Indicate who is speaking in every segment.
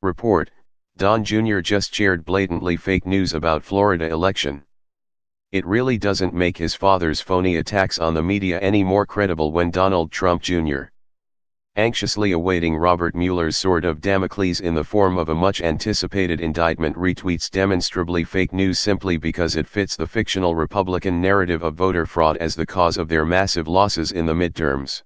Speaker 1: Report, Don Jr. just shared blatantly fake news about Florida election. It really doesn't make his father's phony attacks on the media any more credible when Donald Trump Jr. anxiously awaiting Robert Mueller's sword of Damocles in the form of a much-anticipated indictment retweets demonstrably fake news simply because it fits the fictional Republican narrative of voter fraud as the cause of their massive losses in the midterms.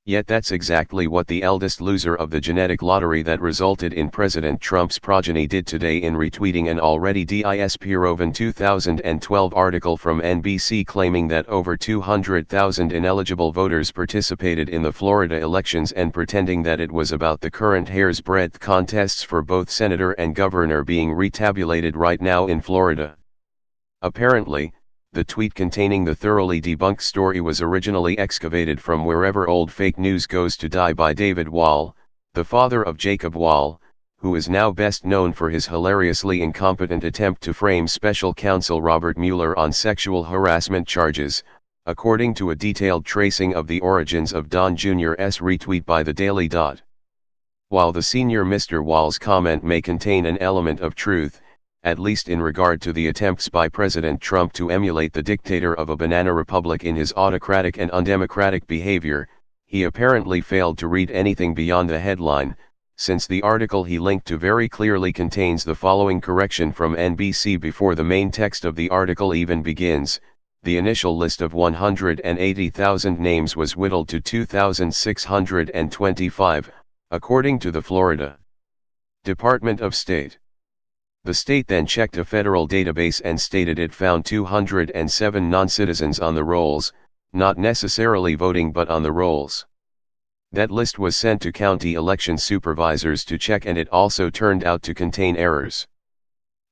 Speaker 1: Yet that's exactly what the eldest loser of the genetic lottery that resulted in President Trump's progeny did today in retweeting an already disproven 2012 article from NBC claiming that over 200,000 ineligible voters participated in the Florida elections and pretending that it was about the current hair's breadth contests for both senator and governor being retabulated right now in Florida. Apparently, the tweet containing the thoroughly debunked story was originally excavated from wherever old fake news goes to die by David Wall, the father of Jacob Wall, who is now best known for his hilariously incompetent attempt to frame special counsel Robert Mueller on sexual harassment charges, according to a detailed tracing of the origins of Don Jr.'s retweet by the Daily Dot. While the senior Mr. Wall's comment may contain an element of truth, at least in regard to the attempts by President Trump to emulate the dictator of a banana republic in his autocratic and undemocratic behavior, he apparently failed to read anything beyond the headline, since the article he linked to very clearly contains the following correction from NBC before the main text of the article even begins. The initial list of 180,000 names was whittled to 2,625, according to the Florida Department of State. The state then checked a federal database and stated it found 207 non-citizens on the rolls, not necessarily voting but on the rolls. That list was sent to county election supervisors to check and it also turned out to contain errors.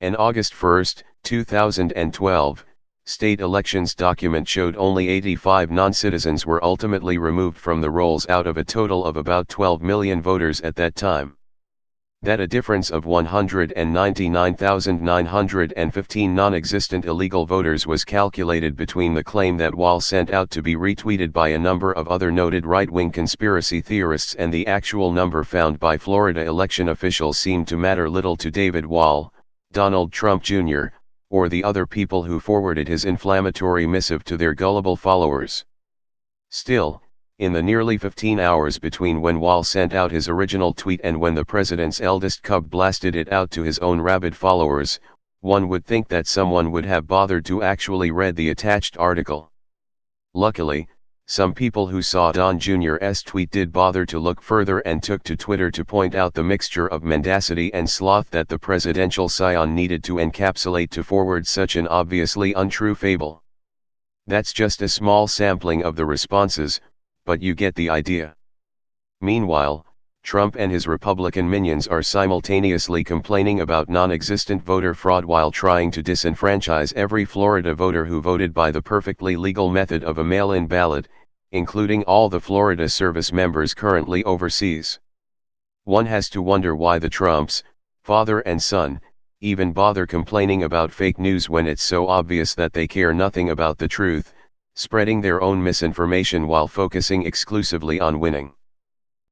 Speaker 1: An August 1, 2012, state elections document showed only 85 non-citizens were ultimately removed from the rolls out of a total of about 12 million voters at that time. That a difference of 199,915 non-existent illegal voters was calculated between the claim that Wall sent out to be retweeted by a number of other noted right-wing conspiracy theorists and the actual number found by Florida election officials seemed to matter little to David Wall, Donald Trump Jr., or the other people who forwarded his inflammatory missive to their gullible followers. Still, in the nearly 15 hours between when Wall sent out his original tweet and when the president's eldest cub blasted it out to his own rabid followers, one would think that someone would have bothered to actually read the attached article. Luckily, some people who saw Don Jr.'s tweet did bother to look further and took to Twitter to point out the mixture of mendacity and sloth that the presidential scion needed to encapsulate to forward such an obviously untrue fable. That's just a small sampling of the responses, but you get the idea. Meanwhile, Trump and his Republican minions are simultaneously complaining about non-existent voter fraud while trying to disenfranchise every Florida voter who voted by the perfectly legal method of a mail-in ballot, including all the Florida service members currently overseas. One has to wonder why the Trumps, father and son, even bother complaining about fake news when it's so obvious that they care nothing about the truth, spreading their own misinformation while focusing exclusively on winning.